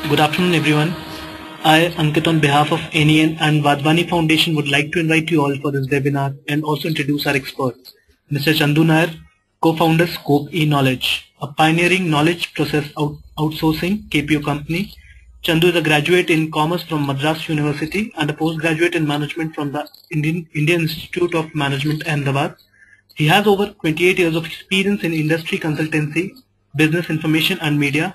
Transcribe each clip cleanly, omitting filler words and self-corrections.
Good afternoon, everyone. I, Ankit, on behalf of NEN and Vadvani Foundation, would like to invite you all for this webinar and also introduce our experts, Mr. Chandu Nair, co-founder Scope-e-knowledge, a pioneering knowledge process outsourcing KPO company. Chandu is a graduate in commerce from Madras University and a postgraduate in management from the Indian Institute of Management, Ahmedabad. He has over 28 years of experience in industry consultancy, business information and media.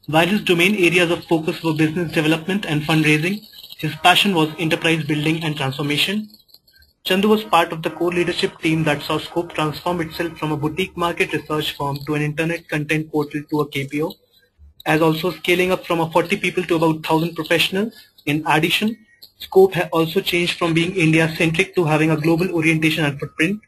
While his domain areas of focus were business development and fundraising, his passion was enterprise building and transformation. Chandu was part of the core leadership team that saw Scope transform itself from a boutique market research firm to an internet content portal to a KPO, as also scaling up from 40 people to about 1,000 professionals. In addition, Scope has also changed from being India-centric to having a global orientation and footprint.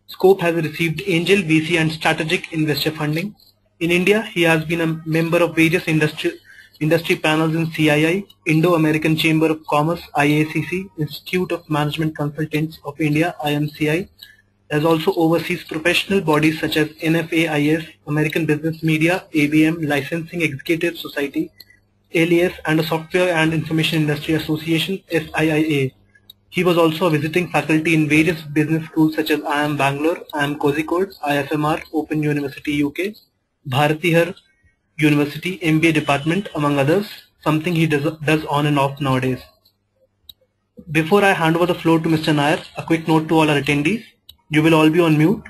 Scope has received angel, VC and strategic investor funding. In India, he has been a member of various industry panels in CII, Indo-American Chamber of Commerce, IACC, Institute of Management Consultants of India, IMCI, as also oversees professional bodies such as NFAIS, American Business Media, ABM, Licensing Executive Society, ALIS, and a Software and Information Industry Association, SIIA. He was also a visiting faculty in various business schools such as IIM Bangalore, IIM Kozhikode, IFMR, Open University UK, Bharatihar University MBA department, among others, something he does on and off nowadays. Before I hand over the floor to Mr. Nair, a quick note to all our attendees. You will all be on mute.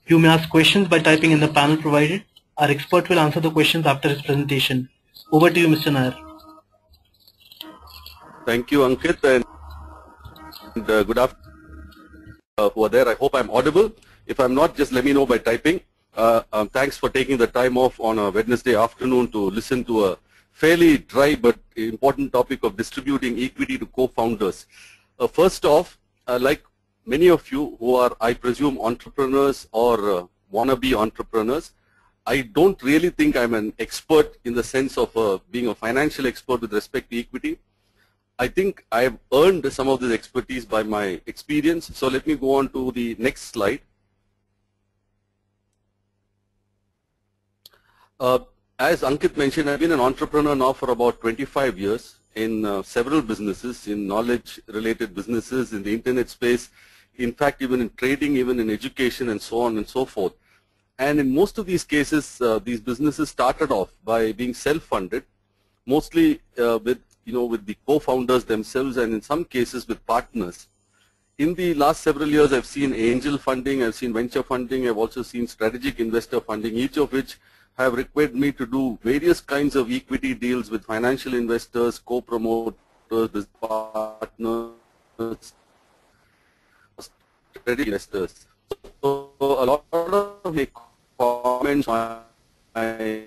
You may ask questions by typing in the panel provided. Our expert will answer the questions after his presentation. Over to you, Mr. Nair. Thank you, Ankit, and good afternoon who are there. I hope I'm audible. If I'm not, just let me know by typing. Thanks for taking the time off on a Wednesday afternoon to listen to a fairly dry but important topic of distributing equity to co-founders. First off, like many of you who are, I presume, entrepreneurs or wannabe entrepreneurs, I don't really think I'm an expert in the sense of being a financial expert with respect to equity. I think I've earned some of this expertise by my experience. So let me go on to the next slide. As Ankit mentioned, I've been an entrepreneur now for about 25 years in several businesses, in knowledge-related businesses, in the internet space, in fact, even in trading, even in education, and so on and so forth. And in most of these cases, these businesses started off by being self-funded, mostly with the co-founders themselves, and in some cases with partners. In the last several years, I've seen angel funding, I've seen venture funding, I've also seen strategic investor funding, each of which have required me to do various kinds of equity deals with financial investors, co-promoters, business partners, strategic investors. So a lot of the comments on my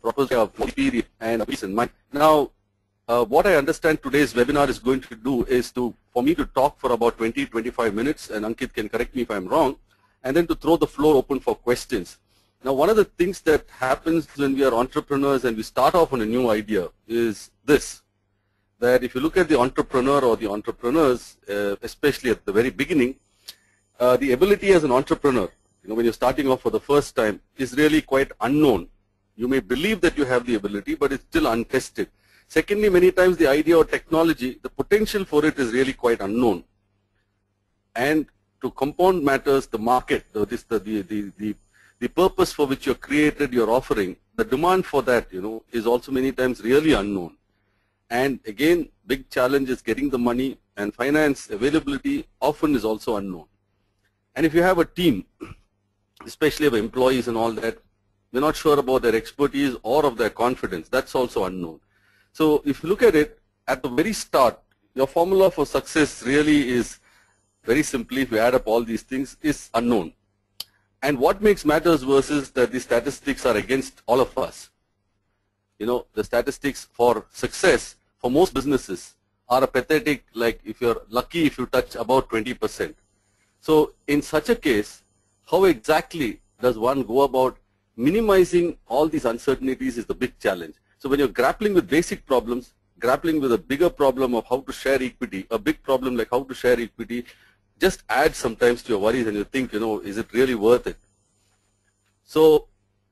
proposal of experience and peace in mind. Now, what I understand today's webinar is going to do is for me to talk for about 20-25 minutes, and Ankit can correct me if I'm wrong, and then to throw the floor open for questions. Now, one of the things that happens when we are entrepreneurs and we start off on a new idea is this, that if you look at the entrepreneur or the entrepreneurs, especially at the very beginning, the ability as an entrepreneur, when you're starting off for the first time, is really quite unknown. You may believe that you have the ability, but it's still untested. Secondly, many times the idea or technology, the potential for it is really quite unknown. And to compound matters, the market, the purpose for which you're created, your offering, the demand for that, is also many times really unknown. And again, big challenge is getting the money, and finance availability often is also unknown. And if you have a team, especially of employees and all that, we're not sure about their expertise or of their confidence. That's also unknown. So if you look at it, at the very start, your formula for success really is very simply, if you add up all these things, is unknown. And what makes matters worse is that the statistics are against all of us. The statistics for success for most businesses are pathetic, like if you're lucky if you touch about 20%. So in such a case, how exactly does one go about minimizing all these uncertainties is the big challenge. So when you're grappling with basic problems, grappling with a bigger problem of how to share equity, a big problem like how to share equity, just adds sometimes to your worries and you think, is it really worth it? So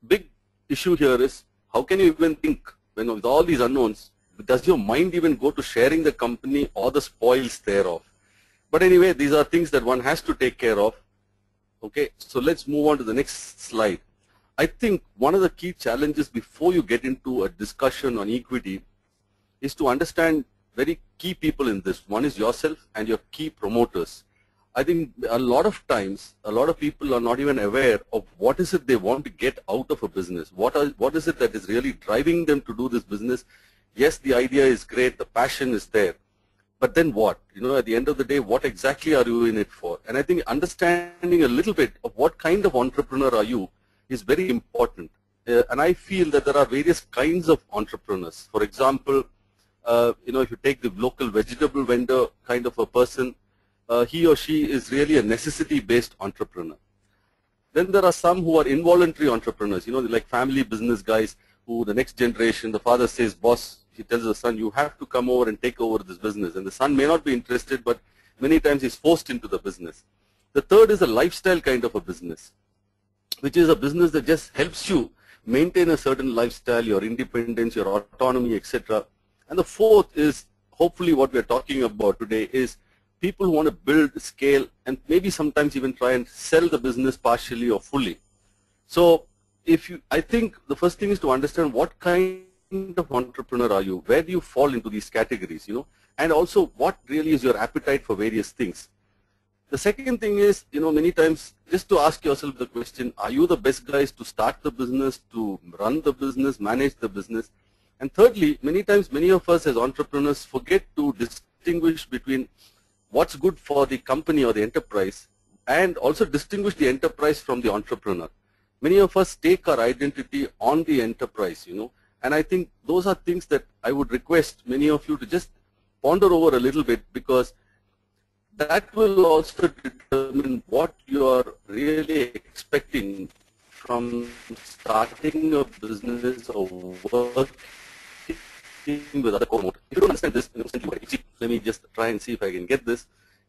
big issue here is how can you even think when with all these unknowns, does your mind even go to sharing the company or the spoils thereof? But anyway, these are things that one has to take care of. Okay, so let's move on to the next slide. I think one of the key challenges before you get into a discussion on equity is to understand very key people in this. One is yourself and your key promoters. I think a lot of times, a lot of people are not even aware of what is it they want to get out of a business. What is it that is really driving them to do this business? Yes, the idea is great, the passion is there. But then what? You know, at the end of the day, what exactly are you in it for? And I think understanding a little bit of what kind of entrepreneur are you is very important. And I feel that there are various kinds of entrepreneurs. For example, you know, if you take the local vegetable vendor kind of a person, he or she is really a necessity-based entrepreneur. Then there are some who are involuntary entrepreneurs, you know, like family business guys who the next generation, the father says, boss, he tells the son, you have to come over and take over this business. And the son may not be interested, but many times he's forced into the business. The third is a lifestyle kind of a business, which is a business that just helps you maintain a certain lifestyle, your independence, your autonomy, etc. And the fourth is, hopefully what we're talking about today, is people who want to build, scale, and maybe sometimes even try and sell the business partially or fully. So I think the first thing is to understand what kind of entrepreneur are you, where do you fall into these categories, you know, and also what really is your appetite for various things. The second thing is, you know, many times just to ask yourself the question, are you the best guys to start the business, to run the business, manage the business? And thirdly, many times many of us as entrepreneurs forget to distinguish between what's good for the company or the enterprise and also distinguish the enterprise from the entrepreneur. Many of us take our identity on the enterprise, you know, and I think those are things that I would request many of you to just ponder over a little bit, because that will also determine what you are really expecting from starting a business or working with other co-promoters. If you don't understand this, let me just try and see if I can get this.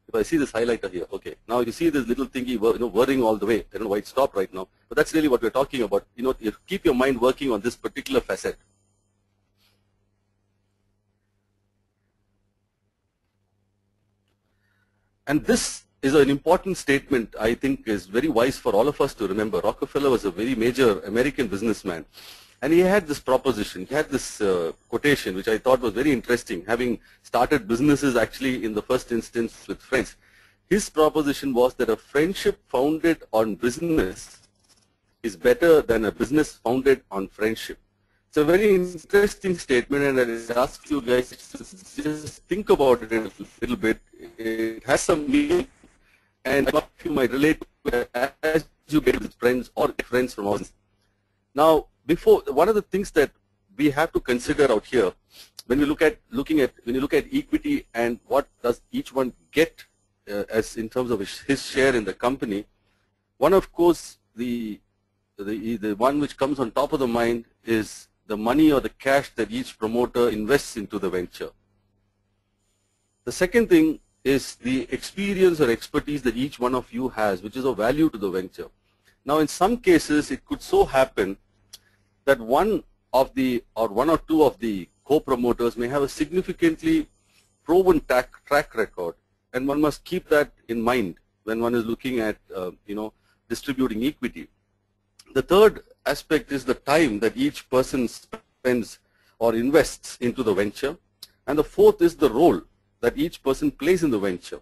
If I see this highlighter here, okay. Now you see this little thingy, you know, whirring all the way. I don't know why it stopped right now, but that's really what we're talking about. You know, you keep your mind working on this particular facet. And this is an important statement, I think is very wise for all of us to remember. Rockefeller was a very major American businessman. And he had this proposition, he had this quotation, which I thought was very interesting, having started businesses actually in the first instance with friends. His proposition was that a friendship founded on business is better than a business founded on friendship. It's a very interesting statement, and I ask you guys to just think about it a little bit. It has some meaning, and I you might relate to it as you get with friends or friends from us. Now, one of the things that we have to consider out here, when we look at equity and what does each one get as in terms of his share in the company, one of course the one which comes on top of the mind is the money or the cash that each promoter invests into the venture. The second thing is the experience or expertise that each one of you has, which is of value to the venture. Now, in some cases, it could so happen that one or two of the co-promoters may have a significantly proven track record, and one must keep that in mind when one is looking at you know, distributing equity. The third aspect is the time that each person spends or invests into the venture, and the fourth is the role that each person plays in the venture.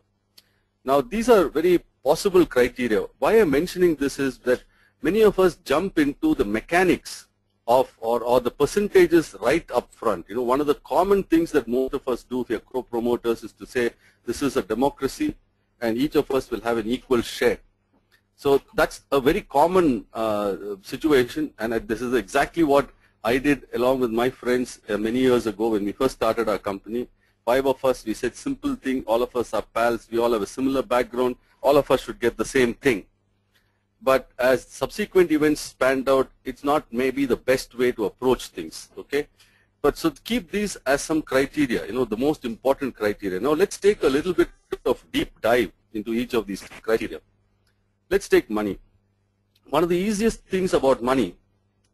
Now, these are very possible criteria. Why I'm mentioning this is that many of us jump into the mechanics of or the percentages right up front. You know, one of the common things that most of us do if we are co-promoters is to say this is a democracy and each of us will have an equal share. So that's a very common situation, and this is exactly what I did along with my friends many years ago when we first started our company. 5 of us, we said simple thing, all of us are pals, we all have a similar background, all of us should get the same thing. But as subsequent events panned out, it's not maybe the best way to approach things, okay? But so keep these as some criteria, you know, the most important criteria. Now let's take a little bit of deep dive into each of these criteria. Let's take money. One of the easiest things about money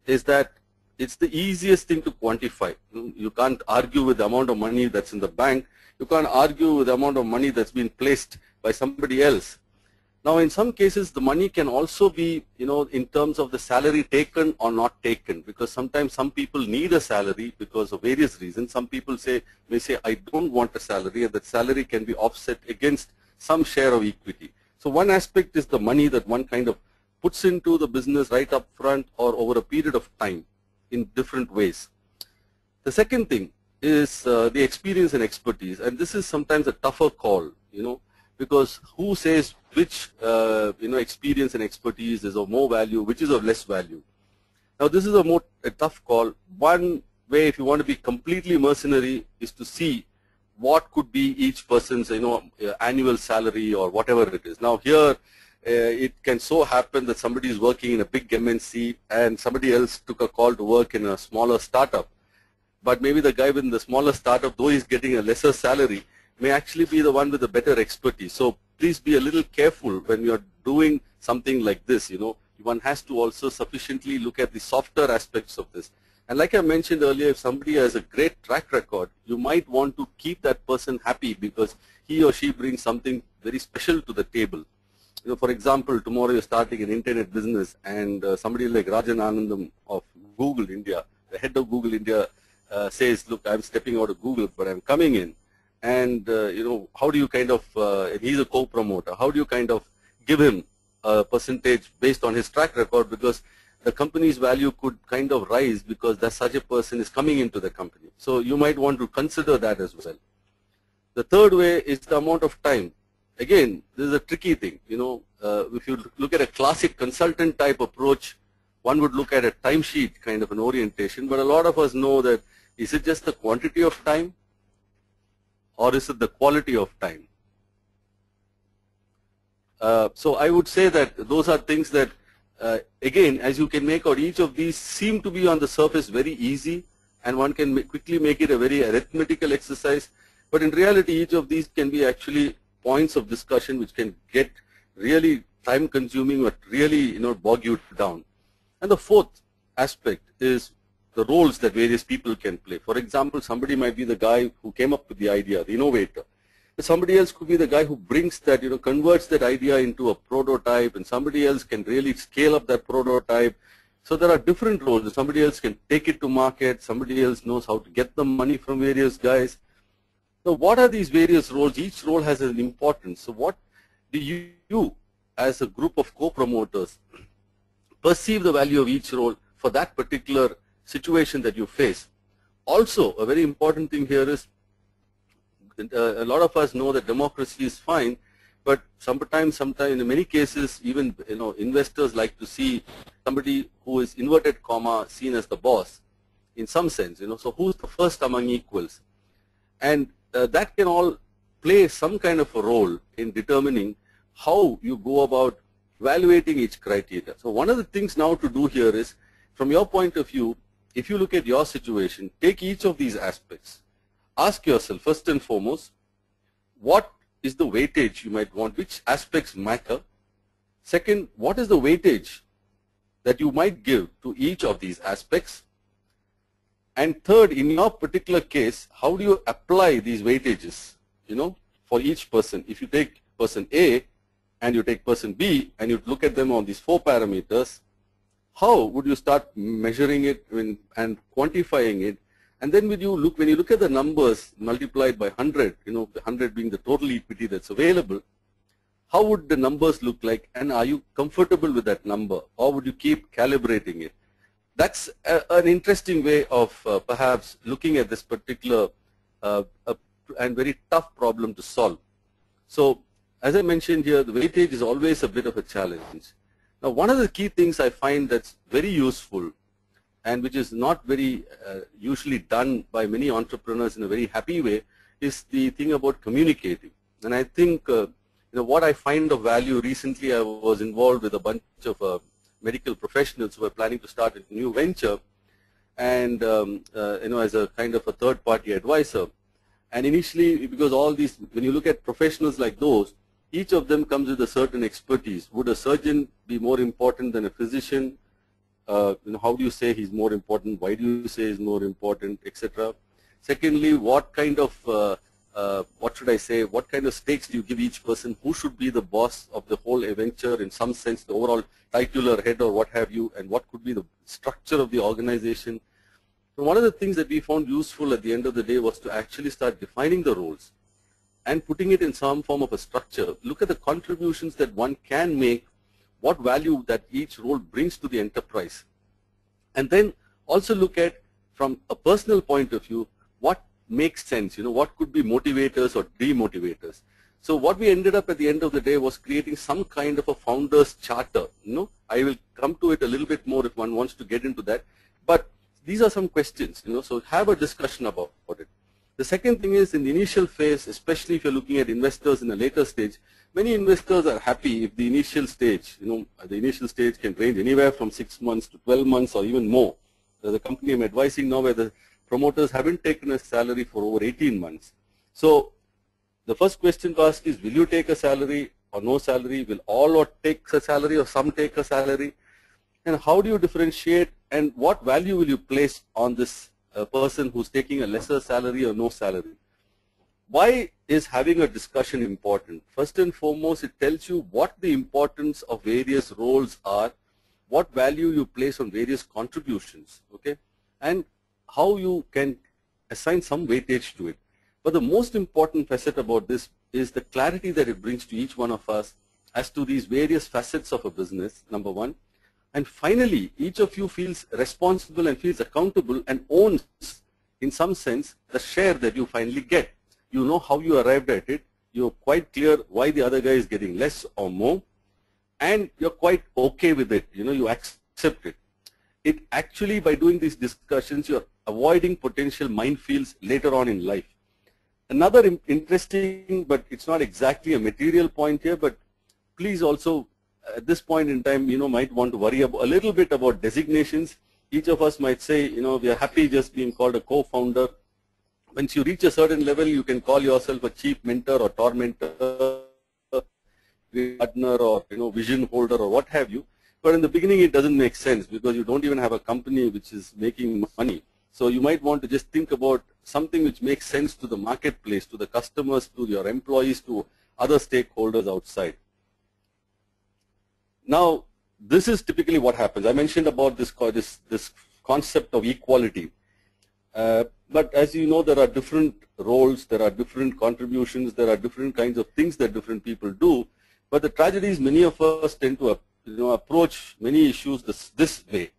is that it's the easiest thing to quantify. You can't argue with the amount of money that's in the bank. You can't argue with the amount of money that's been placed by somebody else. Now, in some cases, the money can also be, in terms of the salary taken or not taken, because sometimes some people need a salary because of various reasons. Some people may say, I don't want a salary, and that salary can be offset against some share of equity. So one aspect is the money that one kind of puts into the business right up front or over a period of time in different ways. The second thing is the experience and expertise, and this is sometimes a tougher call, because who says which experience and expertise is of more value, which is of less value. Now this is a tough call. One way, if you want to be completely mercenary, is to see what could be each person's annual salary or whatever it is. Now here it can so happen that somebody is working in a big MNC and somebody else took a call to work in a smaller startup, but maybe the guy in the smaller startup, though he's getting a lesser salary, may actually be the one with the better expertise. So please be a little careful when you're doing something like this. One has to also sufficiently look at the softer aspects of this. And like I mentioned earlier, if somebody has a great track record, you might want to keep that person happy because he or she brings something very special to the table. For example, tomorrow you're starting an internet business, and somebody like Rajan Anandam of Google India, the head of Google India, says, look, I'm stepping out of Google, but I'm coming in. And, how do you kind of, he's a co-promoter, how do you kind of give him a percentage based on his track record, because the company's value could kind of rise because that such a person is coming into the company. So you might want to consider that as well. The third way is the amount of time. Again, this is a tricky thing. If you look at a classic consultant type approach, one would look at a timesheet kind of an orientation, but a lot of us know that is it just the quantity of time or is it the quality of time? So I would say that those are things that, again, as you can make out, each of these seem to be on the surface very easy, and one can quickly make it a very arithmetical exercise, but in reality each of these can be actually points of discussion which can get really time consuming or really bog you down. And the fourth aspect is the roles that various people can play. For example, somebody might be the guy who came up with the idea, the innovator. But somebody else could be the guy who brings that, converts that idea into a prototype, and somebody else can really scale up that prototype. So there are different roles. Somebody else can take it to market. Somebody else knows how to get the money from various guys. So what are these various roles? Each role has an importance. So what do you as a group of co-promoters perceive the value of each role for that particular situation that you face? Also, a very important thing here is a lot of us know that democracy is fine, but sometimes in many cases, even investors like to see somebody who is inverted comma seen as the boss in some sense. So who's the first among equals? And that can all play some kind of a role in determining how you go about evaluating each criteria. So one of the things now to do here is, from your point of view, if you look at your situation, take each of these aspects. Ask yourself, first and foremost, what is the weightage you might want? Which aspects matter? Second, what is the weightage that you might give to each of these aspects? And third, in your particular case, how do you apply these weightages, for each person? If you take person A and you take person B and you look at them on these 4 parameters, how would you start measuring it and quantifying it? And then when you look at the numbers multiplied by 100, 100 being the total equity that's available, how would the numbers look like, and are you comfortable with that number, or would you keep calibrating it? That's an interesting way of perhaps looking at this particular and very tough problem to solve. So as I mentioned here, the weightage is always a bit of a challenge. Now, one of the key things I find that's very useful and which is not very usually done by many entrepreneurs in a very happy way is the thing about communicating. And I think what I find of value, recently I was involved with a bunch of medical professionals who were planning to start a new venture, and as a kind of a third-party advisor. And initially, because all these, when you look at professionals like those, each of them comes with a certain expertise. Would a surgeon be more important than a physician? how do you say he's more important? Why do you say he's more important, etc. Secondly, what kind of what should I say? What kind of stakes do you give each person? Who should be the boss of the whole adventure in some sense, the overall titular head or what have you, and what could be the structure of the organization? So one of the things that we found useful at the end of the day was to actually start defining the roles and putting it in some form of a structure. Look at the contributions that one can make, what value that each role brings to the enterprise. And then also look at, from a personal point of view, what makes sense, what could be motivators or demotivators. So what we ended up at the end of the day was creating some kind of a founder's charter. I will come to it a little bit more if one wants to get into that. But these are some questions, so have a discussion about it. The second thing is, in the initial phase, especially if you're looking at investors in a later stage, many investors are happy if the initial stage, the initial stage can range anywhere from 6 months to 12 months or even more. There's a company I'm advising now where the promoters haven't taken a salary for over 18 months. So the first question to ask is, will you take a salary or no salary? Will all take a salary or some take a salary? And how do you differentiate, and what value will you place on this person who's taking a lesser salary or no salary? Why is having a discussion important? First and foremost, it tells you what the importance of various roles are, what value you place on various contributions, okay, and how you can assign some weightage to it. But the most important facet about this is the clarity that it brings to each one of us as to these various facets of a business, number one. And finally, each of you feels responsible and feels accountable and owns, in some sense, the share that you finally get. You know how you arrived at it. You're quite clear why the other guy is getting less or more. And you're quite okay with it. You accept it. It actually, by doing these discussions, you're avoiding potential minefields later on in life. Another interesting, but it's not exactly a material point here, but please also, at this point in time, might want to worry a little bit about designations. Each of us might say, we are happy just being called a co-founder. Once you reach a certain level, you can call yourself a chief mentor or tormentor, partner or vision holder or what have you. But in the beginning, it doesn't make sense because you don't even have a company which is making money. So you might want to just think about something which makes sense to the marketplace, to the customers, to your employees, to other stakeholders outside. Now, this is typically what happens. I mentioned about this concept of equality. But as you know, there are different roles, there are different contributions, there are different kinds of things that different people do. But the tragedy is many of us tend to approach many issues this way.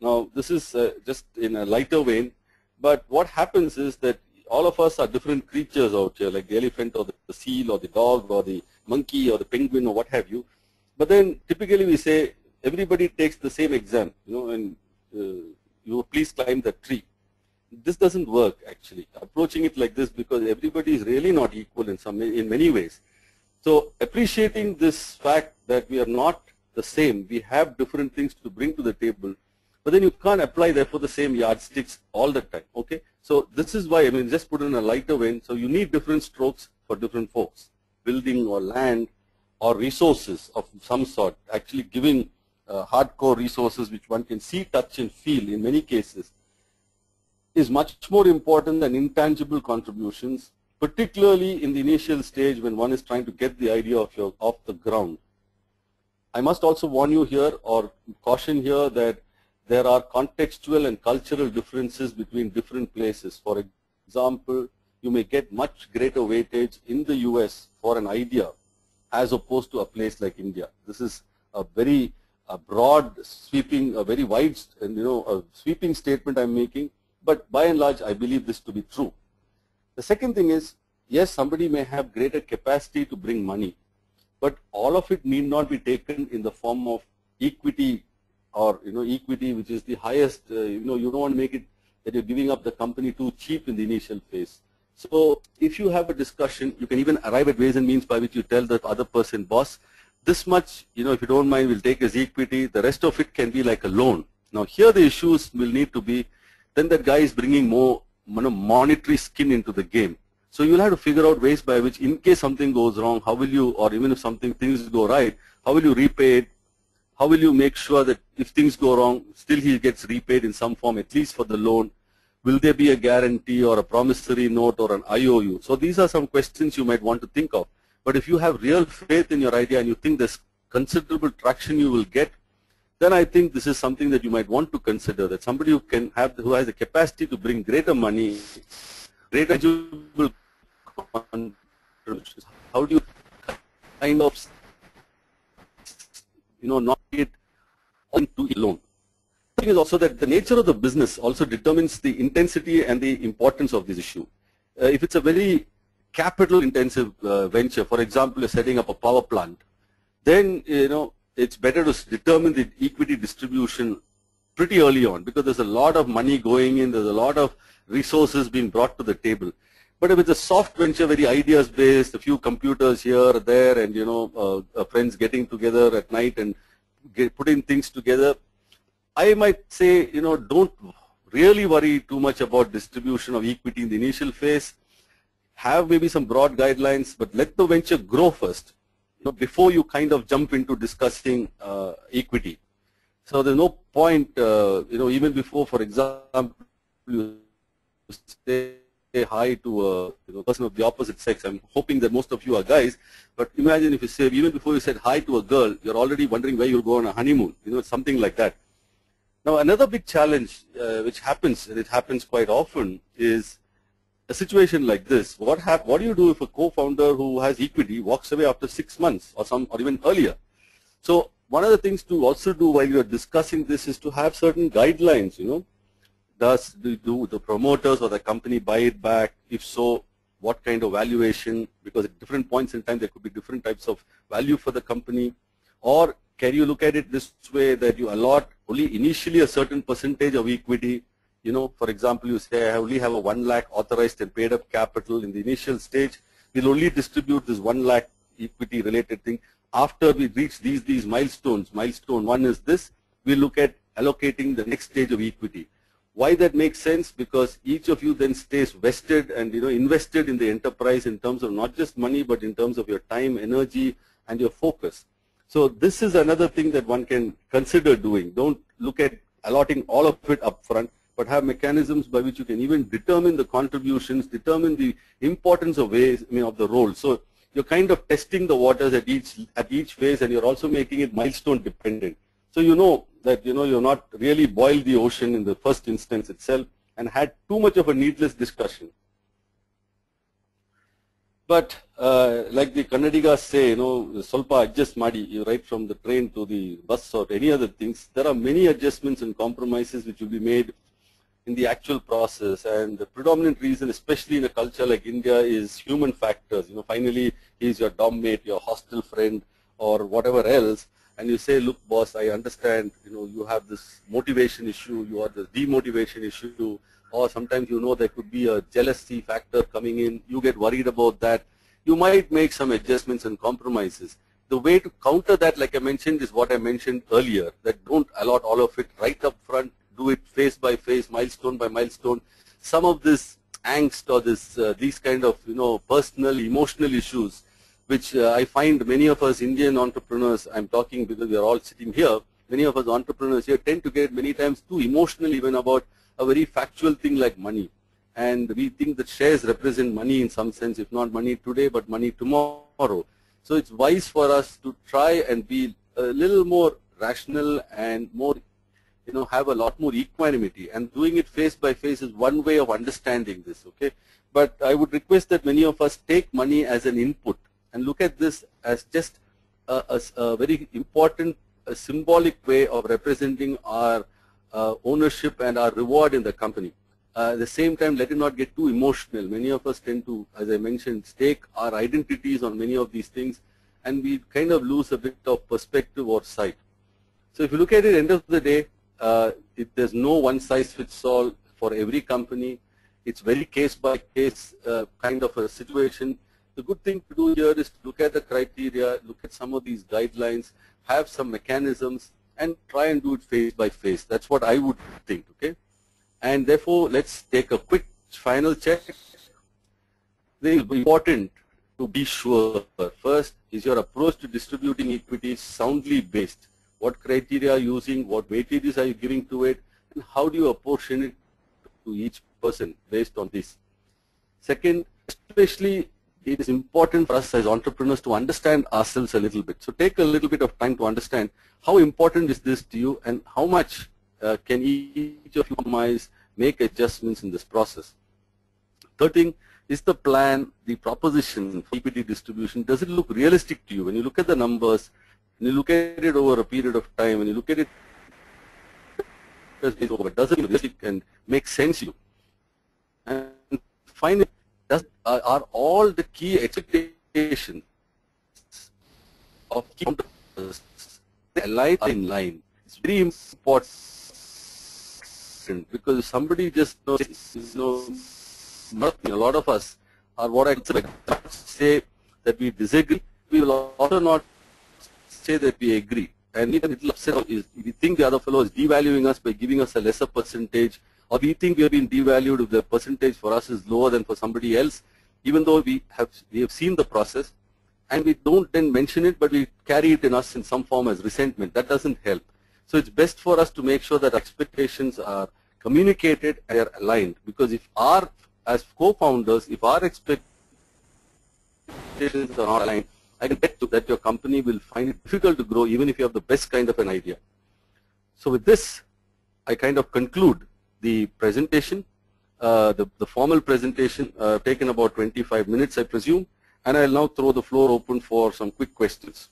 Now, this is just in a lighter vein. But what happens is that all of us are different creatures out here, like the elephant or the seal or the dog or the monkey or the penguin or what have you. But then typically we say everybody takes the same exam, and you please climb the tree. This doesn't work actually. Approaching it like this, because everybody is really not equal in many ways. So appreciating this fact that we are not the same, we have different things to bring to the table, but then you can't apply therefore the same yardsticks all the time. Okay. So this is why, just put in a lighter vein. So you need different strokes for different folks. Building or land or resources of some sort, actually giving hardcore resources which one can see, touch and feel in many cases, is much more important than intangible contributions, particularly in the initial stage when one is trying to get the idea off the ground. I must also warn you here, or caution here, that there are contextual and cultural differences between different places. For example, you may get much greater weightage in the US for an idea as opposed to a place like India. This is a very broad, sweeping, a very wide, and a sweeping statement I'm making. But by and large, I believe this to be true. The second thing is, yes, somebody may have greater capacity to bring money, but all of it need not be taken in the form of equity, or equity which is the highest. You don't want to make it that you're giving up the company too cheap in the initial phase. So if you have a discussion, you can even arrive at ways and means by which you tell the other person, boss, this much, if you don't mind, we'll take as equity. The rest of it can be like a loan. Now here the issues will need to be, then that guy is bringing more monetary skin into the game. So you'll have to figure out ways by which, in case something goes wrong, how will you, or even if things go right, how will you repay it? How will you make sure that if things go wrong, still he gets repaid in some form, at least for the loan? Will there be a guarantee or a promissory note or an IOU? So these are some questions you might want to think of. But if you have real faith in your idea and you think there's considerable traction you will get, then I think this is something that you might want to consider, that somebody who has the capacity to bring greater money, greater tangible contributions. How do you kind of, not get into a loan? The thing is also that the nature of the business also determines the intensity and the importance of this issue. If it's a very capital-intensive venture, for example, you're setting up a power plant, then it's better to determine the equity distribution pretty early on, because there's a lot of money going in, there's a lot of resources being brought to the table. But if it's a soft venture, very ideas-based, a few computers here or there, and friends getting together at night and putting things together, I might say, don't really worry too much about distribution of equity in the initial phase. Have maybe some broad guidelines, but let the venture grow first, before you kind of jump into discussing equity. So there's no point, even before, for example, you say hi to a person of the opposite sex. I'm hoping that most of you are guys, but imagine if you say, even before you said hi to a girl, you're already wondering where you'll go on a honeymoon, something like that. Now, another big challenge which happens, and it happens quite often, is a situation like this. What do you do if a co-founder who has equity walks away after 6 months or even earlier? So one of the things to also do while you are discussing this is to have certain guidelines. Do the promoters or the company buy it back? If so, what kind of valuation? Because at different points in time there could be different types of value for the company. Or can you look at it this way, that you allot only initially a certain percentage of equity? For example, you say, I only have a 1 lakh authorized and paid up capital in the initial stage. We'll only distribute this 1 lakh equity related thing after we reach these milestones. Milestone 1 is this. We look at allocating the next stage of equity. Why that makes sense? Because each of you then stays vested and invested in the enterprise in terms of not just money, but in terms of your time, energy, and your focus. So this is another thing that one can consider doing. Don't look at allotting all of it up front, but have mechanisms by which you can even determine the contributions, determine the importance of of the role. So you're kind of testing the waters at each phase, and you're also making it milestone dependent. So that you're not really boiled the ocean in the first instance itself and had too much of a needless discussion. But like the Kannadigas say, solpa adjust madi, right from the train to the bus or any other things, there are many adjustments and compromises which will be made in the actual process. And the predominant reason, especially in a culture like India, is human factors. Finally, he's your dom mate, your hostel friend, or whatever else. And you say, look, boss, I understand, you have this motivation issue, you have this demotivation issue, or sometimes there could be a jealousy factor coming in, you get worried about that. You might make some adjustments and compromises. The way to counter that, like I mentioned, is what I mentioned earlier, that don't allot all of it right up front, do it phase by phase, milestone by milestone. Some of this angst or these kind of, personal, emotional issues, which I find many of us Indian entrepreneurs, I'm talking because we are all sitting here, many of us entrepreneurs here tend to get many times too emotional even about a very factual thing like money. And we think that shares represent money in some sense, if not money today, but money tomorrow. So it's wise for us to try and be a little more rational and more, have a lot more equanimity. And doing it phase by phase is one way of understanding this, okay? But I would request that many of us take money as an input and look at this as just a very important symbolic way of representing our ownership and our reward in the company. At the same time, let it not get too emotional. Many of us tend to, as I mentioned, stake our identities on many of these things, and we kind of lose a bit of perspective or sight. So if you look at it, at the end of the day, there's no one-size-fits-all for every company. It's very case-by-case kind of a situation. The good thing to do here is to look at the criteria, look at some of these guidelines, have some mechanisms, and try and do it phase by phase. That's what I would think, okay? And therefore, let's take a quick final check. It is important to be sure. First, is your approach to distributing equity soundly based? what criteria are you using, what weightages are you giving to it, and how do you apportion it to each person based on this. Second, especially it is important for us as entrepreneurs to understand ourselves a little bit. So take a little bit of time to understand how important is this to you and how much can each of you compromise, make adjustments in this process. Third thing is the plan, the proposition for equity distribution. Does it look realistic to you? When you look at the numbers, when you look at it over a period of time, when you look at it, does it look realistic and make sense to you? And finally, are all the key expectations of key founders aligned in line? It's very important because if somebody just knows, a lot of us are what I say that we disagree, we will also not say that we agree. And even a little upset is we think the other fellow is devaluing us by giving us a lesser percentage, or we think we have been devalued if the percentage for us is lower than for somebody else, even though we have seen the process, and we don't then mention it, but we carry it in us in some form as resentment. That doesn't help. So it's best for us to make sure that expectations are communicated and are aligned, because if as co-founders, if our expectations are not aligned, I can bet that your company will find it difficult to grow even if you have the best kind of an idea. So with this, I kind of conclude the presentation, the formal presentation, taken about 25 minutes, I presume, and I'll now throw the floor open for some quick questions.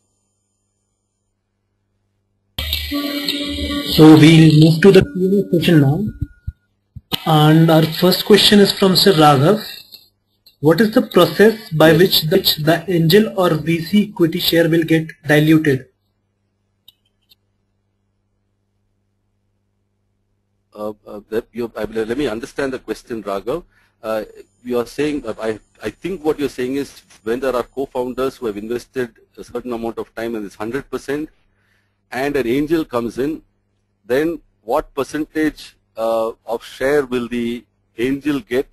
So we'll move to the Q&A session now. And our first question is from Sir Raghav. What is the process by which the angel or VC equity share will get diluted? Let me understand the question, Raghav. You are saying, I think what you're saying is when there are co-founders who have invested a certain amount of time and it's 100%, and an angel comes in, then what percentage of share will the angel get?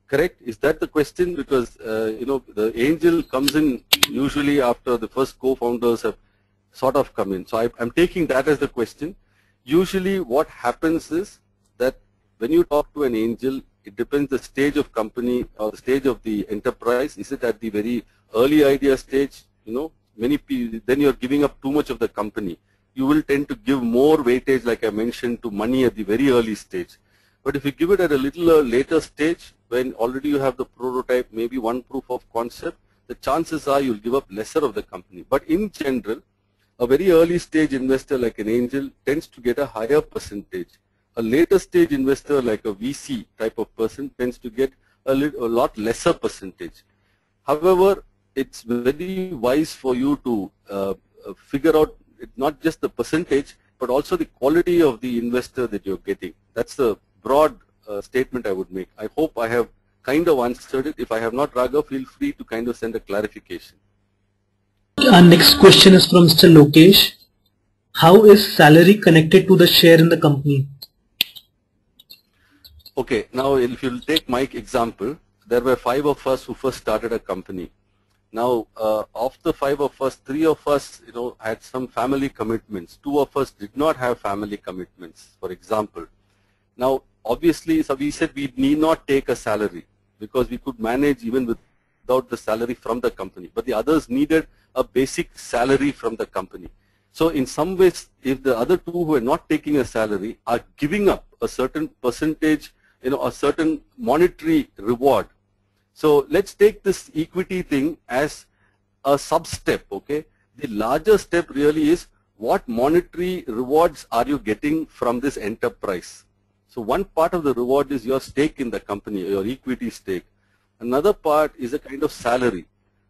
Correct? Is that the question? Because the angel comes in usually after the first co-founders have sort of come in. So I'm taking that as the question. Usually what happens is that when you talk to an angel, it depends the stage of company or the stage of the enterprise. Is it at the very early idea stage? Many people, then you're giving up too much of the company. You will tend to give more weightage, like I mentioned, to money at the very early stage. But if you give it at a little later stage, when already you have the prototype, maybe one proof of concept, the chances are you'll give up lesser of the company. But in general, a very early stage investor like an angel tends to get a higher percentage. A later stage investor like a VC type of person tends to get a lot lesser percentage. However, it's very wise for you to figure out not just the percentage, but also the quality of the investor that you're getting. That's the broad statement I would make. I hope I have kind of answered it. If I have not, Raghav, feel free to kind of send a clarification. Our next question is from Mr. Lokesh. How is salary connected to the share in the company? Okay, now if you'll take my example, there were 5 of us who first started a company. Now, of the 5 of us, 3 of us, had some family commitments. 2 of us did not have family commitments, for example. Now, obviously, so we said we need not take a salary because we could manage even without the salary from the company. But the others needed a basic salary from the company. So in some ways, if the other 2 who are not taking a salary are giving up a certain percentage, a certain monetary reward. So let's take this equity thing as a sub-step, okay? The larger step really is what monetary rewards are you getting from this enterprise? So one part of the reward is your stake in the company, your equity stake. Another part is a kind of salary.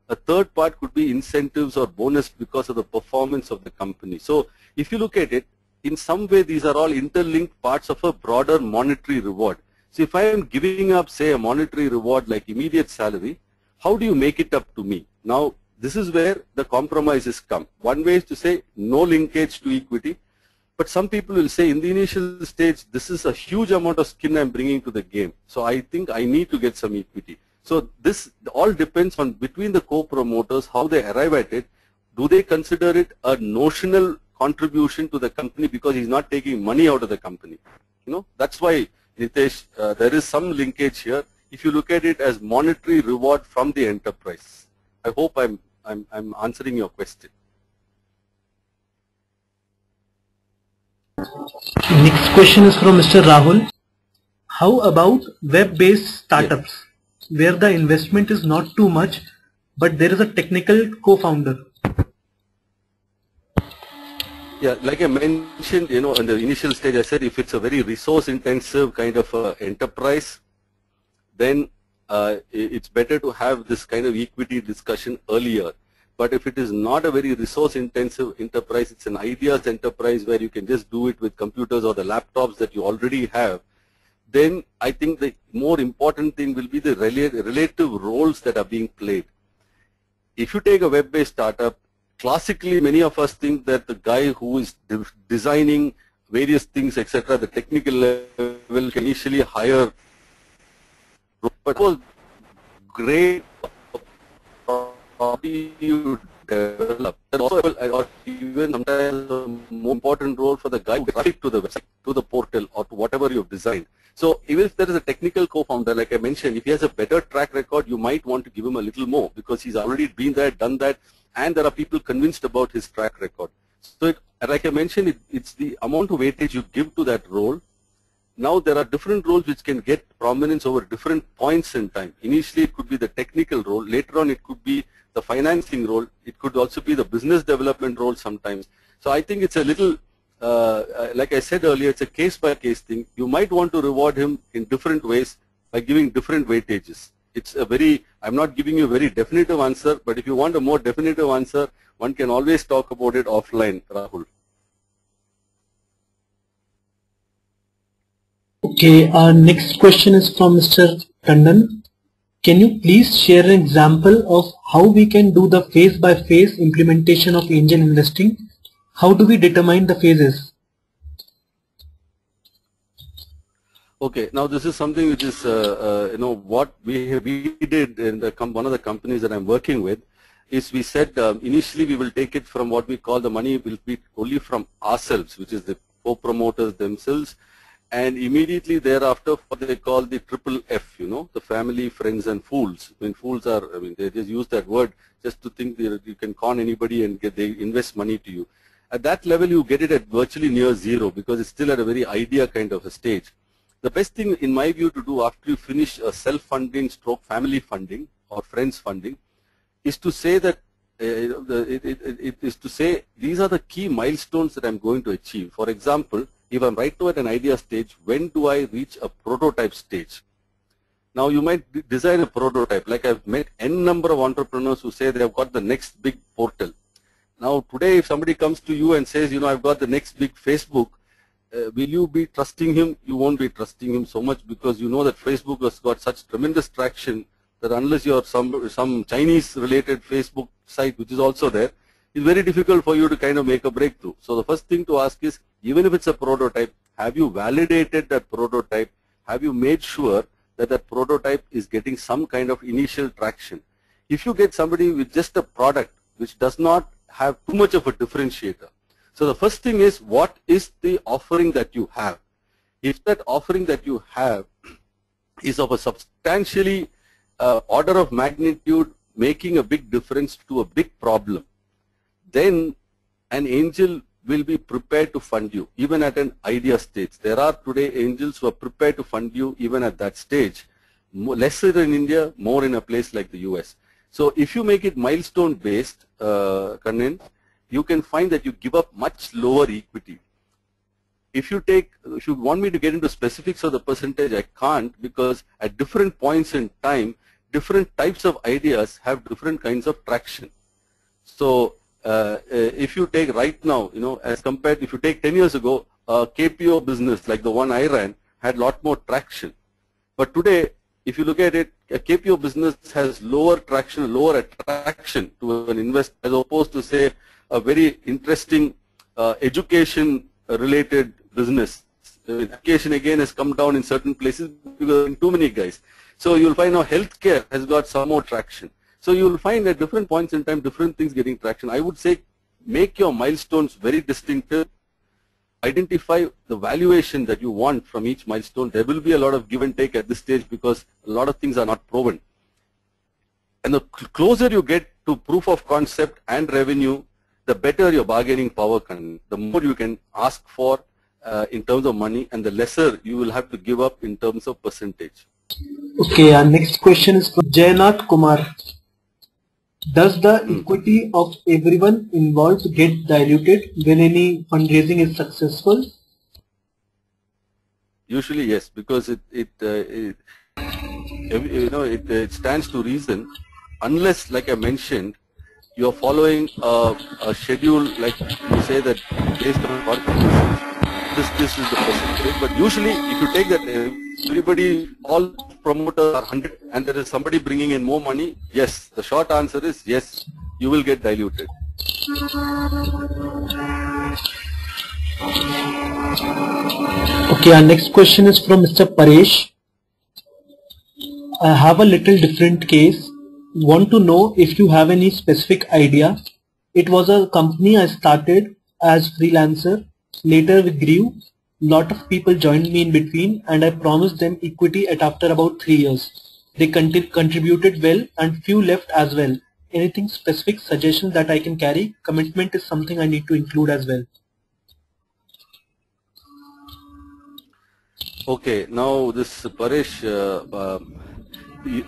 A third part could be incentives or bonus because of the performance of the company. So if you look at it, in some way these are all interlinked parts of a broader monetary reward. So if I am giving up, say, a monetary reward like immediate salary, how do you make it up to me? Now, this is where the compromises come. One way is to say no linkage to equity, but some people will say in the initial stage, this is a huge amount of skin I'm bringing to the game. So I think I need to get some equity. So this all depends on between the co-promoters, how they arrive at it. Do they consider it a notional contribution to the company because he's not taking money out of the company. That's why, Nitesh, there is some linkage here. If you look at it as monetary reward from the enterprise. I hope I'm answering your question. Next question is from Mr. Rahul. How about web-based startups where the investment is not too much, but there is a technical co-founder? Yeah, like I mentioned, in the initial stage, I said if it's a very resource-intensive kind of enterprise, then it's better to have this kind of equity discussion earlier. But if it is not a very resource-intensive enterprise, it's an ideas enterprise where you can just do it with computers or the laptops that you already have, then I think the more important thing will be the relative roles that are being played. If you take a web-based startup, classically many of us think that the guy who is designing various things, etc., the technical level can initially hire, but was great. How do you develop? And also, or even sometimes a more important role for the guy who traffic to the website, to the portal, or to whatever you've designed. So even if there is a technical co-founder, like I mentioned, if he has a better track record, you might want to give him a little more because he's already been there, done that, and there are people convinced about his track record. So like I mentioned, it's the amount of weightage you give to that role. Now there are different roles which can get prominence over different points in time. Initially it could be the technical role, later on it could be the financing role, it could also be the business development role sometimes. So I think it's a little, like I said earlier, it's a case-by-case thing. You might want to reward him in different ways by giving different weightages. It's a very, I'm not giving you a very definitive answer, but if you want a more definitive answer, one can always talk about it offline, Rahul. Okay, our next question is from Mr. Tandon. Can you please share an example of how we can do the phase-by-phase implementation of angel investing? How do we determine the phases? Okay, now this is something which is, what we did in one of the companies that I'm working with is we said initially we will take it from what we call the money will be only from ourselves, which is the co-promoters themselves, and immediately thereafter what they call the triple F, the family, friends, and fools. I mean, fools are, they just use that word just to think that you can con anybody and they invest money to you. At that level, you get it at virtually near zero because it's still at a very idea kind of a stage. The best thing, in my view, to do after you finish a self-funding stroke family funding or friends funding is to say that it is to say these are the key milestones that I'm going to achieve. For example, if I'm right now at an idea stage, when do I reach a prototype stage? Now you might design a prototype. Like I've met N number of entrepreneurs who say they have got the next big portal. Now today if somebody comes to you and says, I've got the next big Facebook, will you be trusting him? You won't be trusting him so much because you know that Facebook has got such tremendous traction that unless you're some Chinese related Facebook site which is also there, it's very difficult for you to kind of make a breakthrough. So the first thing to ask is, even if it's a prototype, have you validated that prototype? Have you made sure that that prototype is getting some kind of initial traction? If you get somebody with just a product which does not have too much of a differentiator, so the first thing is, what is the offering that you have? If that offering that you have is of a substantially order of magnitude making a big difference to a big problem, then an angel will be prepared to fund you even at an idea stage. There are today angels who are prepared to fund you even at that stage. Lesser in India, more in a place like the US. So if you make it milestone based, Kannan, you can find that you give up much lower equity. If you want me to get into specifics of the percentage, I can't, because at different points in time, different types of ideas have different kinds of traction. So if you take right now, as compared, if you take 10 years ago, a KPO business like the one I ran had a lot more traction. But today, if you look at it, a KPO business has lower traction, lower attraction to an investor as opposed to, say, a very interesting education-related business. Education again has come down in certain places because there are too many guys. So you'll find now healthcare has got some more traction. So you'll find at different points in time, different things getting traction. I would say make your milestones very distinctive. Identify the valuation that you want from each milestone. There will be a lot of give and take at this stage because a lot of things are not proven. And the closer you get to proof of concept and revenue, the better your bargaining power can, the more you can ask for in terms of money, and the lesser you will have to give up in terms of percentage. Okay, our next question is from Jayannath Kumar. Does the equity of everyone involved get diluted when any fundraising is successful? Usually yes, because it stands to reason, unless, like I mentioned, you are following a schedule, like you say that based on contributions, this is the percentage. But usually, if you take that, everybody, all promoters are 100, and there is somebody bringing in more money. Yes, the short answer is yes, you will get diluted. Okay, our next question is from Mr. Paresh. I have a little different case. Want to know if you have any specific idea. It was a company I started as freelancer. Later we grew. Lot of people joined me in between, and I promised them equity at after about 3 years. They contributed well, and few left as well. Anything specific suggestion that I can carry? Commitment is something I need to include as well. Okay, now this Paresh,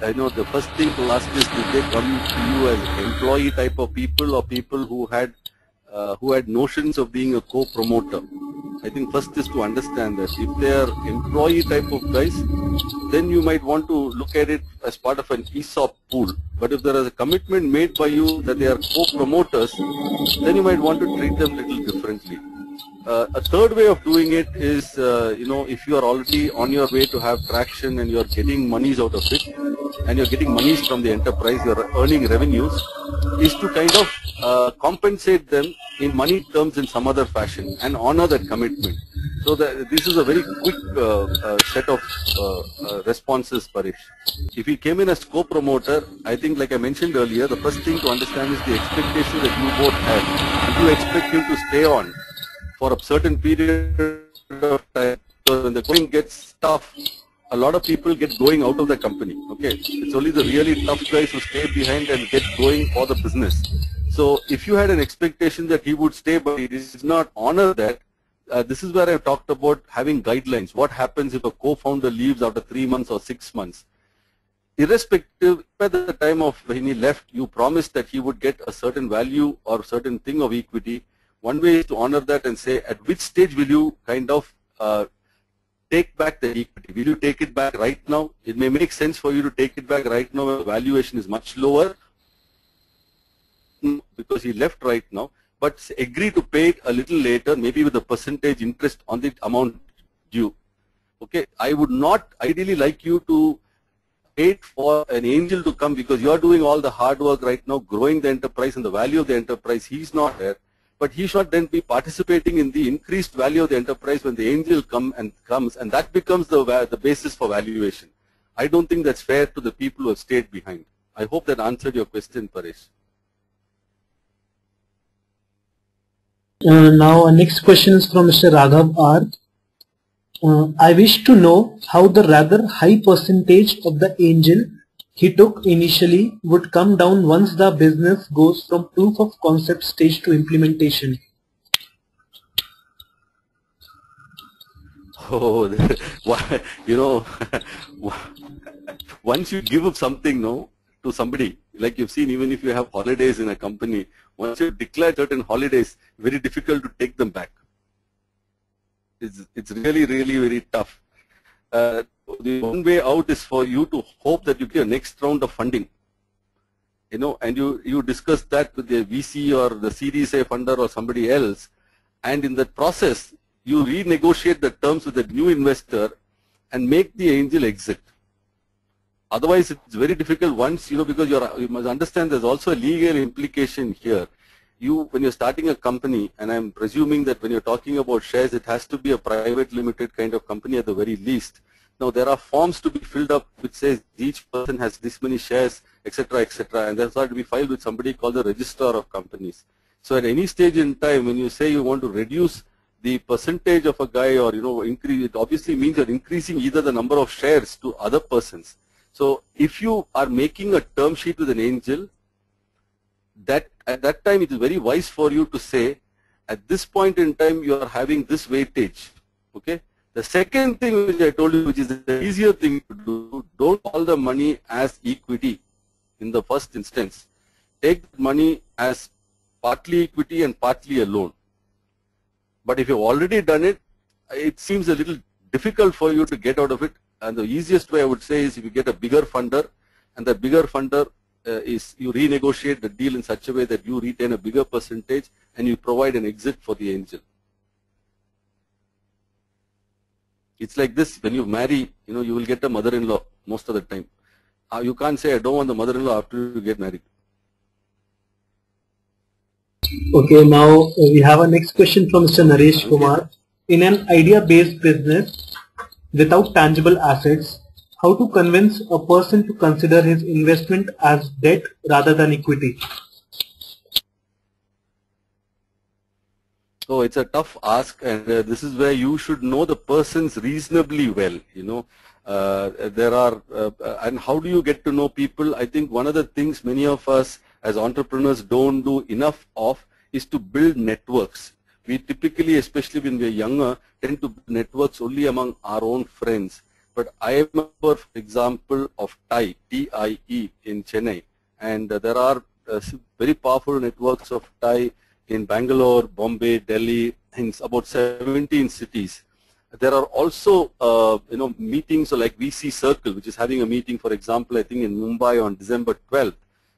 I know the first thing to ask is, did they come to you as employee type of people or people who had notions of being a co-promoter? I think first is to understand that if they are employee type of guys, then you might want to look at it as part of an ESOP pool. But if there is a commitment made by you that they are co-promoters, then you might want to treat them a little differently. A third way of doing it is, if you are already on your way to have traction and you are getting monies out of it, and you're getting monies from the enterprise, you're earning revenues, is to kind of compensate them in money terms in some other fashion and honor that commitment. So this is a very quick set of responses, Paresh. If you came in as co-promoter, I think, like I mentioned earlier, the first thing to understand is the expectation that you both have. If you expect him to stay on for a certain period of time, so when the going gets tough, a lot of people get going out of the company. Okay, it's only the really tough guys who stay behind and get going for the business. So if you had an expectation that he would stay, but he did not honor that, this is where I talked about having guidelines. What happens if a co-founder leaves after 3 months or 6 months? Irrespective, at the time of when he left, you promised that he would get a certain value or certain thing of equity. One way is to honor that and say, at which stage will you kind of take back the equity? Will you take it back right now? It may make sense for you to take it back right now when the valuation is much lower because he left right now, but agree to pay it a little later, maybe with a percentage interest on the amount due. Okay, I would not ideally like you to wait for an angel to come because you are doing all the hard work right now, growing the enterprise and the value of the enterprise. He's not there. But he should then be participating in the increased value of the enterprise when the angel comes, and that becomes the basis for valuation. I don't think that's fair to the people who have stayed behind. I hope that answered your question, Paresh. Now, our next question is from Mr. Raghav R. I wish to know how the rather high percentage of the angel he took initially would come down once the business goes from proof of concept stage to implementation. Oh, once you give up something, to somebody, like you've seen, even if you have holidays in a company, once you declare certain holidays, very difficult to take them back. It's really, really very tough. The one way out is for you to hope that you get a next round of funding, and you discuss that with the VC or the Series A funder or somebody else, and in that process, you renegotiate the terms with the new investor and make the angel exit. Otherwise, it's very difficult once, because you must understand there's also a legal implication here. When you're starting a company, and I'm presuming that when you're talking about shares, it has to be a private limited kind of company at the very least. Now, there are forms to be filled up which says each person has this many shares, etc., etc., and that's got to be filed with somebody called the registrar of companies. So at any stage in time, when you say you want to reduce the percentage of a guy, or increase, it obviously means you're increasing either the number of shares to other persons. So if you are making a term sheet with an angel, that at that time it is very wise for you to say, at this point in time you are having this weightage. Okay. The second thing which I told you, which is the easier thing to do, don't call the money as equity in the first instance. Take money as partly equity and partly a loan. But if you've already done it, it seems a little difficult for you to get out of it. And the easiest way I would say is if you get a bigger funder, and the bigger funder is you renegotiate the deal in such a way that you retain a bigger percentage and you provide an exit for the angel. It's like this: when you marry, you will get a mother-in-law most of the time. You can't say I don't want the mother-in-law after you get married. Okay, now we have a next question from Mr. Naresh Kumar. In an idea-based business without tangible assets, how to convince a person to consider his investment as debt rather than equity? So it's a tough ask, and this is where you should know the persons reasonably well. And how do you get to know people? I think one of the things many of us as entrepreneurs don't do enough of is to build networks. We typically, especially when we're younger, tend to build networks only among our own friends. But I am a member, for example, of TIE, T-I-E in Chennai, and there are very powerful networks of TIE in Bangalore, Bombay, Delhi, in about 17 cities. There are also, meetings like VC Circle, which is having a meeting, for example, I think in Mumbai on December 12th,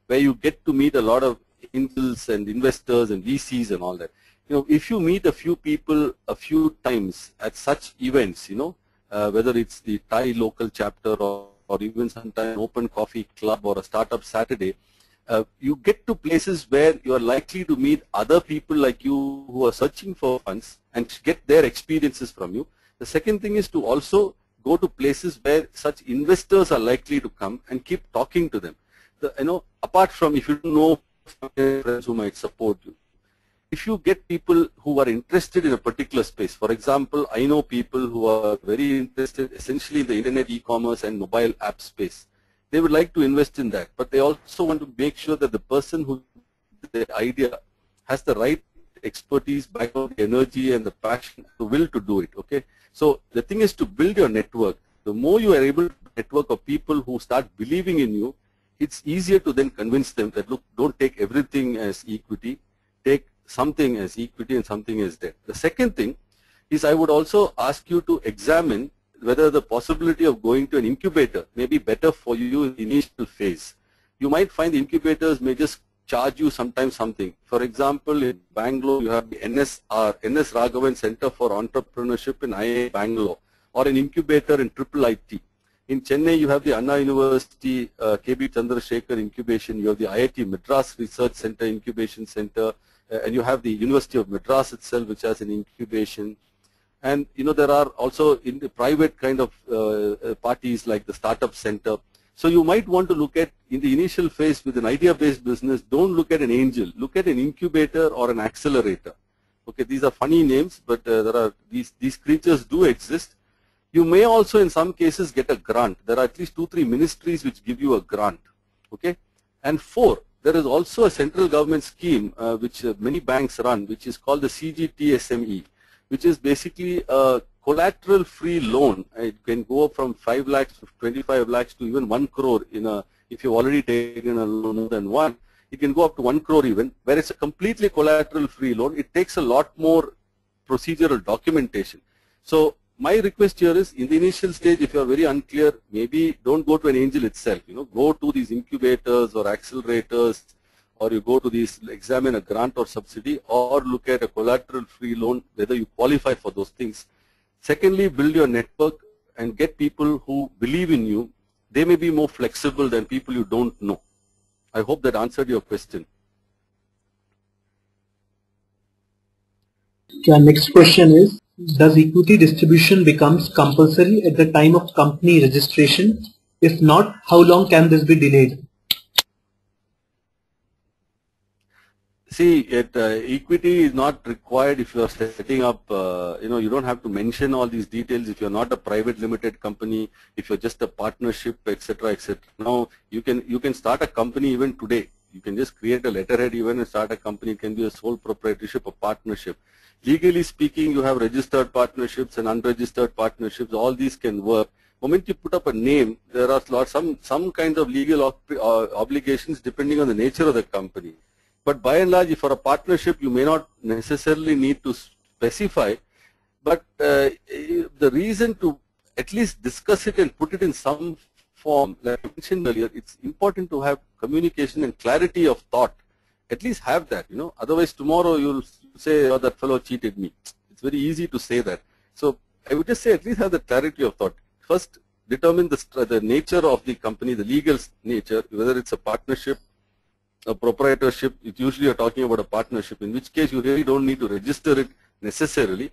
where you get to meet a lot of angels and investors and VCs and all that. If you meet a few people a few times at such events, whether it's the Thai local chapter or even sometimes an open coffee club or a startup Saturday, you get to places where you are likely to meet other people like you who are searching for funds and get their experiences from you. The second thing is to also go to places where such investors are likely to come and keep talking to them. Apart from if you know friends who might support you, if you get people who are interested in a particular space, for example, I know people who are very interested essentially in the internet e-commerce and mobile app space. They would like to invest in that, but they also want to make sure that the person who the idea has the right expertise, background, energy, and the passion, the will to do it. Okay, so the thing is to build your network. The more you are able to network of people who start believing in you, it's easier to then convince them that, look, don't take everything as equity, take something as equity and something as debt. The second thing is I would also ask you to examine whether the possibility of going to an incubator may be better for you in the initial phase. You might find the incubators may just charge you sometimes something. For example, in Bangalore, you have the NS Raghavan Center for Entrepreneurship in IIT Bangalore, or an incubator in IIIT. In Chennai, you have the Anna University KB Chandrasekhar Incubation. You have the IIT Madras Research Center Incubation Center, and you have the University of Madras itself, which has an incubation. And there are also in the private kind of parties like the Startup Center. So you might want to look at, in the initial phase with an idea-based business, don't look at an angel, look at an incubator or an accelerator. Okay, these are funny names, but there are these creatures do exist. You may also in some cases get a grant. There are at least 2-3 ministries which give you a grant. Okay, and 4, there is also a central government scheme which many banks run, which is called the CGTSME, which is basically a collateral-free loan. It can go up from 5 lakhs to 25 lakhs to even 1 crore if you've already taken a loan more than one. It can go up to 1 crore even, where it's a completely collateral-free loan. It takes a lot more procedural documentation. So my request here is, in the initial stage, if you are very unclear, maybe don't go to an angel itself. Go to these incubators or accelerators, or you go to these, examine a grant or subsidy, or look at a collateral-free loan, whether you qualify for those things. Secondly, build your network and get people who believe in you. They may be more flexible than people you don't know. I hope that answered your question. Okay, next question is, does equity distribution becomes compulsory at the time of company registration? If not, how long can this be delayed? See, equity is not required if you are setting up, you don't have to mention all these details if you're not a private limited company, if you're just a partnership, etc., etc. Now, you can start a company even today. You can just create a letterhead even and start a company. It can be a sole proprietorship or partnership. Legally speaking, you have registered partnerships and unregistered partnerships. All these can work. The moment you put up a name, there are some kind of legal obligations depending on the nature of the company. But by and large, if for a partnership, you may not necessarily need to specify. But the reason to at least discuss it and put it in some form, like I mentioned earlier, it's important to have communication and clarity of thought. At least have that, Otherwise, tomorrow you'll say, oh, that fellow cheated me. It's very easy to say that. So I would just say at least have the clarity of thought. First, determine the nature of the company, the legal nature, whether it's a partnership, a proprietorship. It usually you're talking about a partnership, in which case you really don't need to register it necessarily.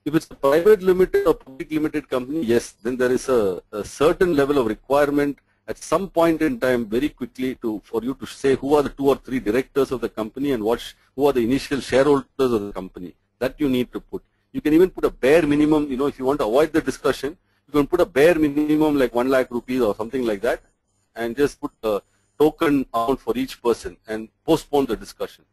If it's a private limited or public limited company, yes, then there is a certain level of requirement at some point in time very quickly for you to say who are the 2 or 3 directors of the company and who are the initial shareholders of the company. That you need to put. You can even put a bare minimum, if you want to avoid the discussion, you can put a bare minimum like 1 lakh rupees or something like that and just put a token amount for each person and postpone the discussion.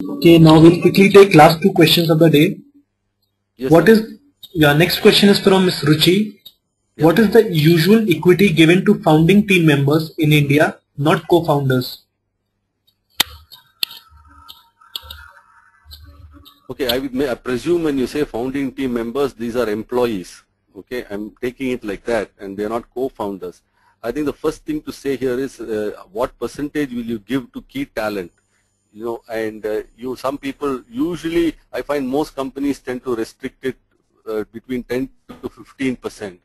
Okay, now we'll quickly take last 2 questions of the day. Yes, next question is from Ms. Ruchi. Yes. What is the usual equity given to founding team members in India, not co-founders? Okay, I presume when you say founding team members, these are employees. Okay, I'm taking it like that, and they're not co-founders. I think the first thing to say here is what percentage will you give to key talent? Some people usually, I find most companies tend to restrict it between 10 to 15%,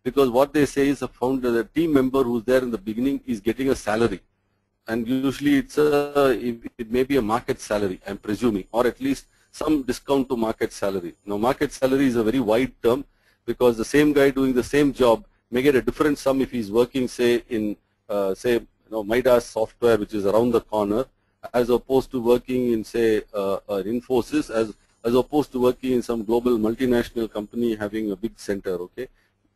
because what they say is the team member who's there in the beginning is getting a salary, and usually it may be a market salary, I'm presuming, or at least some discount to market salary. Now, market salary is a very wide term, because the same guy doing the same job may get a different sum if he's working, say, in Madras software, which is around the corner, as opposed to working in, say, Infosys, as opposed to working in some global multinational company having a big center. Okay,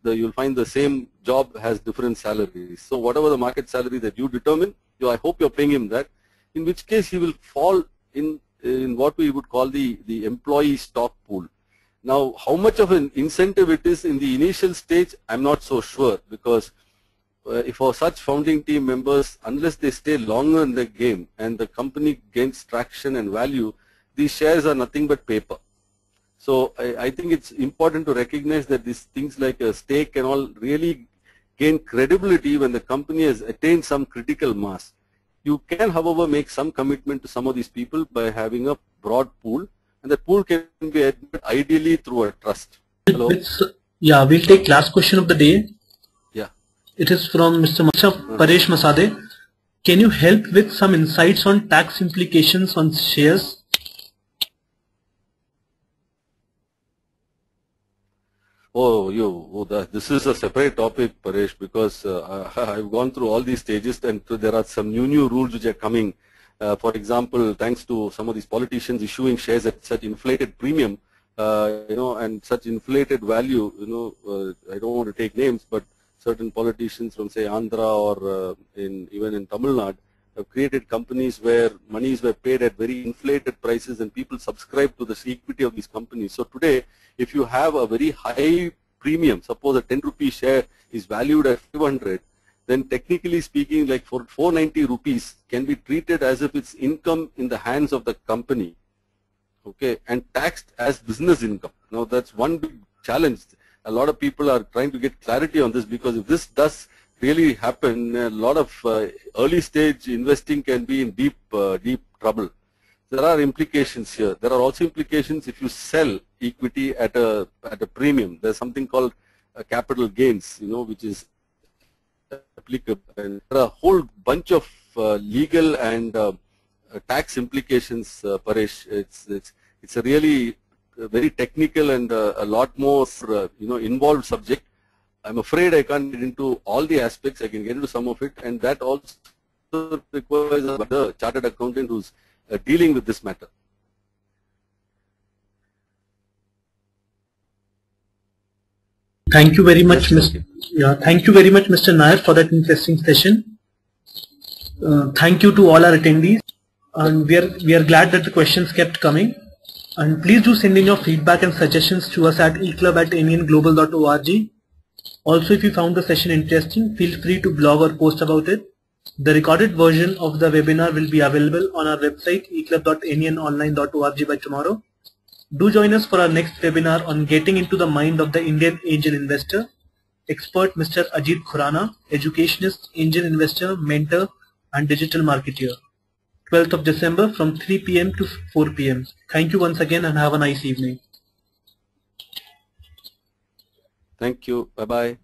you'll find the same job has different salaries. So whatever the market salary that you determine, I hope you're paying him that. In which case he will fall in what we would call the employee stock pool. Now, how much of an incentive it is in the initial stage, I'm not so sure, because if for such founding team members, unless they stay longer in the game and the company gains traction and value, these shares are nothing but paper. So I think it's important to recognize that these things like a stake and all really gain credibility when the company has attained some critical mass. You can, however, make some commitment to some of these people by having a broad pool, and the pool can be ideally through a trust. Hello? Yeah, we'll take last question of the day. Yeah. It is from Mr. Paresh Masade. Can you help with some insights on tax implications on shares? This is a separate topic, Paresh, because I've gone through all these stages, and there are some new rules which are coming. For example, thanks to some of these politicians issuing shares at such inflated premium, and such inflated value, I don't want to take names, but certain politicians from, say, Andhra or even in Tamil Nadu have created companies where monies were paid at very inflated prices and people subscribe to the equity of these companies. So today, if you have a very high premium, suppose a 10 rupee share is valued at 500, then technically speaking, like for 490 rupees can be treated as if it's income in the hands of the company, okay, and taxed as business income. Now that's one big challenge. A lot of people are trying to get clarity on this, because if this does really happen, a lot of early stage investing can be in deep trouble. There are implications here. There are also implications if you sell equity at a premium. There's something called capital gains, which is applicable. And there are a whole bunch of legal and tax implications, Paresh. It's a really very technical and a lot more involved subject. I'm afraid I can't get into all the aspects. I can get into some of it, and that also requires the chartered accountant who's dealing with this matter. Thank you very much, thank you very much, Mr. Nair, for that interesting session. Thank you to all our attendees, and we are glad that the questions kept coming. And please do send in your feedback and suggestions to us at eclub@nenglobal.org. Also, if you found the session interesting, feel free to blog or post about it. The recorded version of the webinar will be available on our website eclub.nenonline.org by tomorrow. Do join us for our next webinar on getting into the mind of the Indian angel investor. Expert Mr. Ajit Khurana, educationist, angel investor, mentor and digital marketer. 12th of December from 3 p.m. to 4 p.m. Thank you once again and have a nice evening. Thank you. Bye-bye.